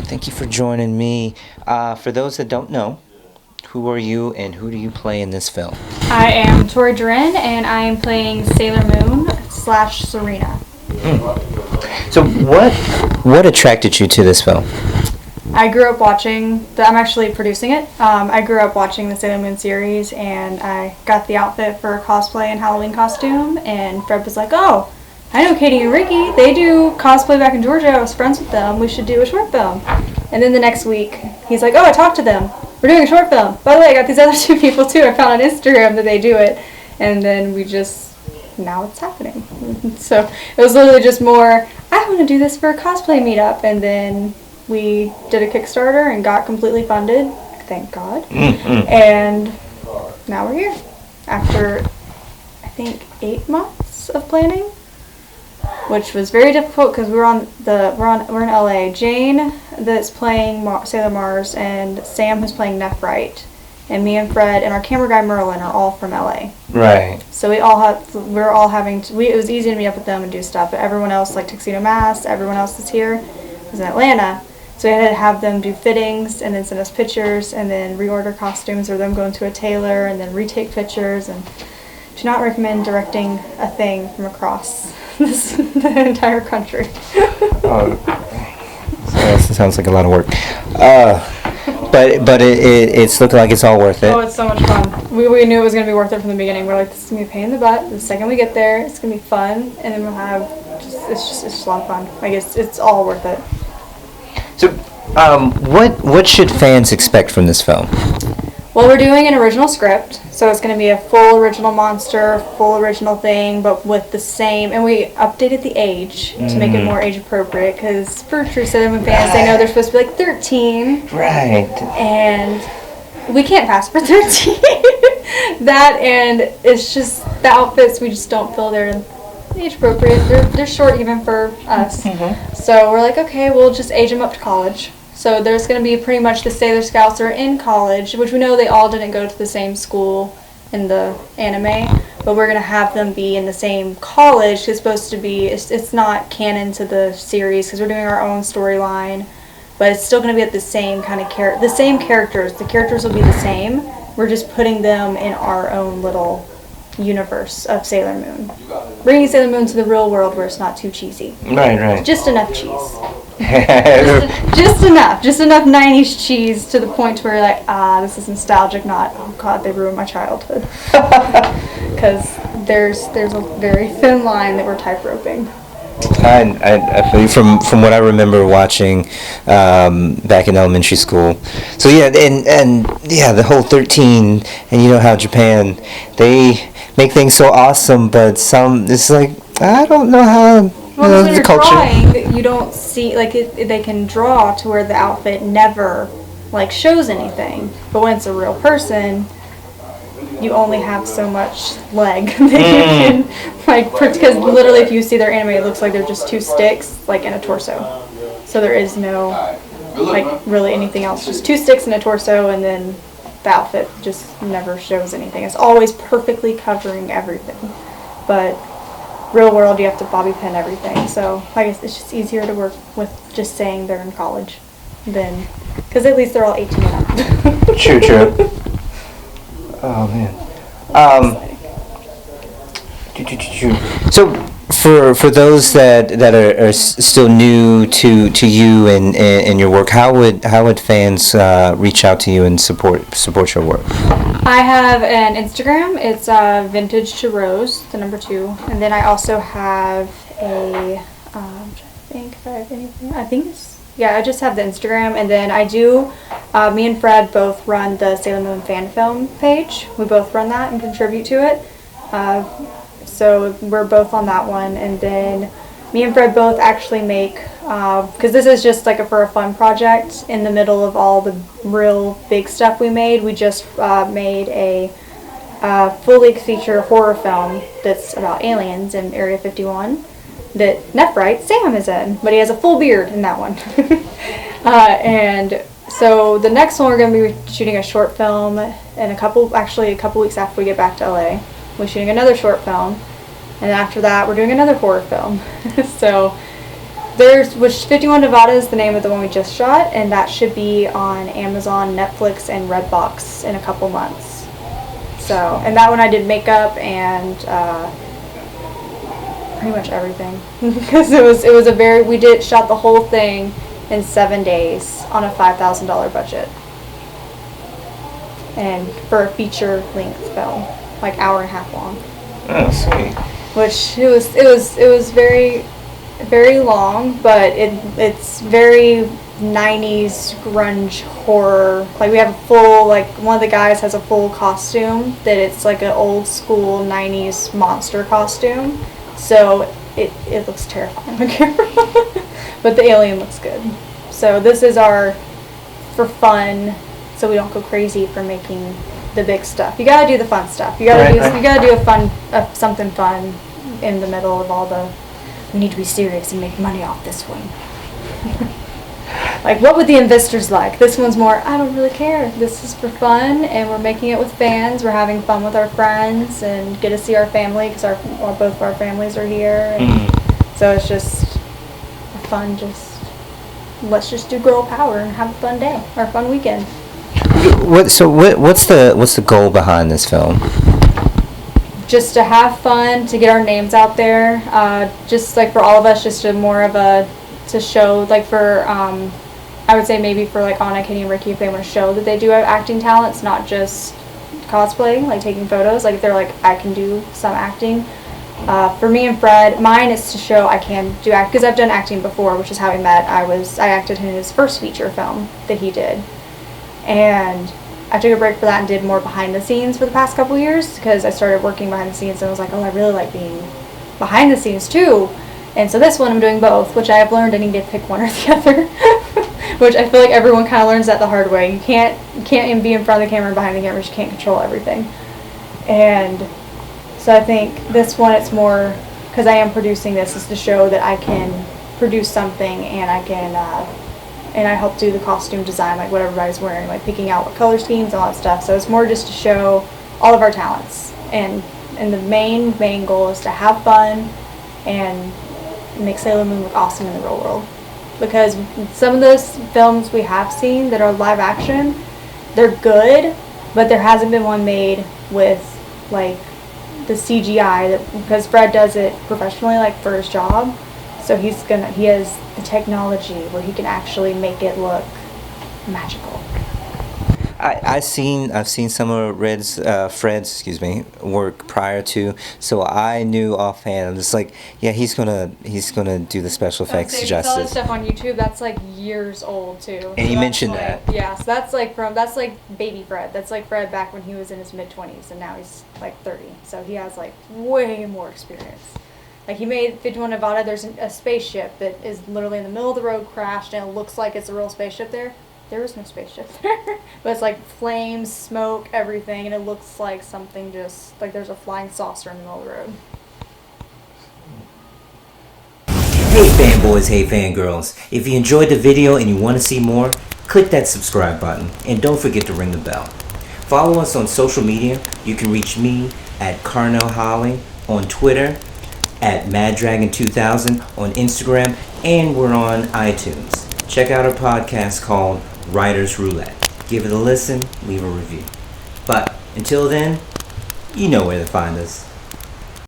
Thank you for joining me. For those that don't know, who are you and who do you play in this film? I am Tori Durin, and I am playing Sailor Moon / Serena. So what attracted you to this film? I grew up watching, I'm actually producing it. I grew up watching the Sailor Moon series, and I got the outfit for cosplay and Halloween costume, and Fred was like, oh, I know Katie and Ricky, they do cosplay back in Georgia, I was friends with them, we should do a short film. And then the next week, he's like, oh, I talked to them, we're doing a short film. By the way, I got these other two people too, I found on Instagram that they do it. And then now it's happening. So it was literally just more, I want to do this for a cosplay meetup, and then we did a Kickstarter and got completely funded, thank God. And now we're here after, I think, 8 months of planning, which was very difficult because we're in LA. Jane, that's playing Sailor Mars, and Sam, who's playing Nephrite, and me and Fred and our camera guy Merlin are all from LA. Right. So it was easy to meet up with them and do stuff, but everyone else, like Tuxedo Mask, everyone else that's here is in Atlanta. So we had to have them do fittings and then send us pictures and then reorder costumes, or them going to a tailor and then retake pictures. And do not recommend directing a thing from across the entire country. That sounds like a lot of work. But it's looking like it's all worth it. Oh, it's so much fun. We knew it was going to be worth it from the beginning. We're like, this is going to be a pain in the butt. The second we get there, it's going to be fun, and then we'll have it's just a lot of fun. Like it's all worth it. So, what should fans expect from this film? Well, we're doing an original script, so it's going to be a full original monster, full original thing, but with the same, and we updated the age to make it more age appropriate, because for true Sailor Moon fans, they know they're supposed to be like 13. Right. And we can't pass for 13. That, and it's just, the outfits, we just don't feel they're age appropriate. They're short even for us. So we're like, okay, we'll just age them up to college. So there's going to be pretty much the Sailor Scouts are in college, which we know they all didn't go to the same school in the anime, but we're going to have them be in the same college. It's supposed to be, it's not canon to the series because we're doing our own storyline, but it's still going to be at the same kind of the same characters. The characters will be the same. We're just putting them in our own little universe of Sailor Moon. Bringing Sailor Moon to the real world where it's not too cheesy. Right. Just enough cheese. just enough 90s cheese to the point where you're like, this is nostalgic, not, oh god, they ruined my childhood. Because there's a very thin line that we're tight roping. I feel you from what I remember watching back in elementary school. So yeah, and yeah, the whole 13, and you know how Japan, they make things so awesome, but it's like, I don't know how. Well, when you're drawing, you don't see, like, they can draw to where the outfit never, like, shows anything. But when it's a real person, you only have so much leg that you can, like, because literally if you see their anime, it looks like they're just 2 sticks, like, in a torso. So there is no, like, really anything else. Just 2 sticks in a torso, and then the outfit just never shows anything. It's always perfectly covering everything. But real world, you have to bobby pin everything, so I guess it's just easier to work with just saying they're in college than, because at least they're all 18 and up. True. Oh man. So for those that are still new to you and your work, how would fans reach out to you and support your work? I have an Instagram. It's Vintage to Rose, the number 2, and then I also have a. I'm trying to think if I have anything. I just have the Instagram, and then I do. Me and Fred both run the Sailor Moon fan film page. We both run that and contribute to it. So we're both on that one, and then me and Fred both actually make, because this is just like for a fun project in the middle of all the real big stuff we made. We just made a full-length feature horror film that's about aliens in Area 51 that Nephrite Sam is in, but he has a full beard in that one. And so the next one we're going to be shooting a short film in a couple weeks after we get back to LA. We're shooting another short film, and after that we're doing another horror film. So which 51 Nevada is the name of the one we just shot, and that should be on Amazon, Netflix, and Redbox in a couple months. So, and that one I did makeup and pretty much everything, because it was we shot the whole thing in 7 days on a $5,000 budget, and for a feature length film, like hour and a half long. Oh, sweet. Which it was very, very long, but it's very 90s grunge horror. Like, we have a full, like, one of the guys has a full costume that it's like an old school 90s monster costume. So it looks terrifying on camera. But the alien looks good. So this is our, for fun, so we don't go crazy for making the big stuff. You gotta do the fun stuff. You gotta do something fun in the middle of all the, we need to be serious and make money off this one. Like, what would the investors like? This one's more, I don't really care. This is for fun, and we're making it with fans. We're having fun with our friends, and get to see our family, because both of our families are here. And so it's just a fun, let's just do girl power and have a fun day, or a fun weekend. What's the goal behind this film? Just to have fun, to get our names out there. Just like for all of us, just to show, like, for I would say maybe for like Anna, Kenny, and Ricky, if they want to show that they do have acting talents, not just cosplay, like taking photos. Like, they're like, I can do some acting. For me and Fred, mine is to show I can do act, because I've done acting before, which is how we met. I acted in his first feature film that he did, and I took a break for that and did more behind the scenes for the past couple years, because I started working behind the scenes and I was like, oh, I really like being behind the scenes too. And so this one I'm doing both, which I have learned I need to pick one or the other. Which I feel like everyone kind of learns that the hard way. You can't be in front of the camera and behind the camera. You can't control everything. And so I think this one, it's more, because I am producing this, is to show that I can produce something, and I can and I help do the costume design, like what everybody's wearing, like picking out what color schemes and all that stuff. So it's more just to show all of our talents, and the main goal is to have fun and make Sailor Moon look awesome in the real world. Because some of those films we have seen that are live action, they're good, but there hasn't been one made with like the CGI, because Fred does it professionally, like for his job. So he has the technology where he can actually make it look magical. I've seen some of Fred's work prior to, so I knew offhand. I'm just like, yeah, he's gonna do the special effects justice. All that stuff on YouTube, that's like years old too. And you mentioned that. Yeah, so that's like baby Fred. That's like Fred back when he was in his mid-20s, and now he's like 30. So he has like way more experience. Like, he made 51 Nevada. There's a spaceship that is literally in the middle of the road, crashed, and it looks like it's a real spaceship there. There is no spaceship there. But it's like flames, smoke, everything, and it looks like something just, like there's a flying saucer in the middle of the road. Hey fanboys, hey fangirls. If you enjoyed the video and you want to see more, click that subscribe button, and don't forget to ring the bell. Follow us on social media. You can reach me at Carnell Holley on Twitter, at MadDragon2000 on Instagram, and we're on iTunes. Check out our podcast called Writer's Roulette. Give it a listen, leave a review. But until then, you know where to find us.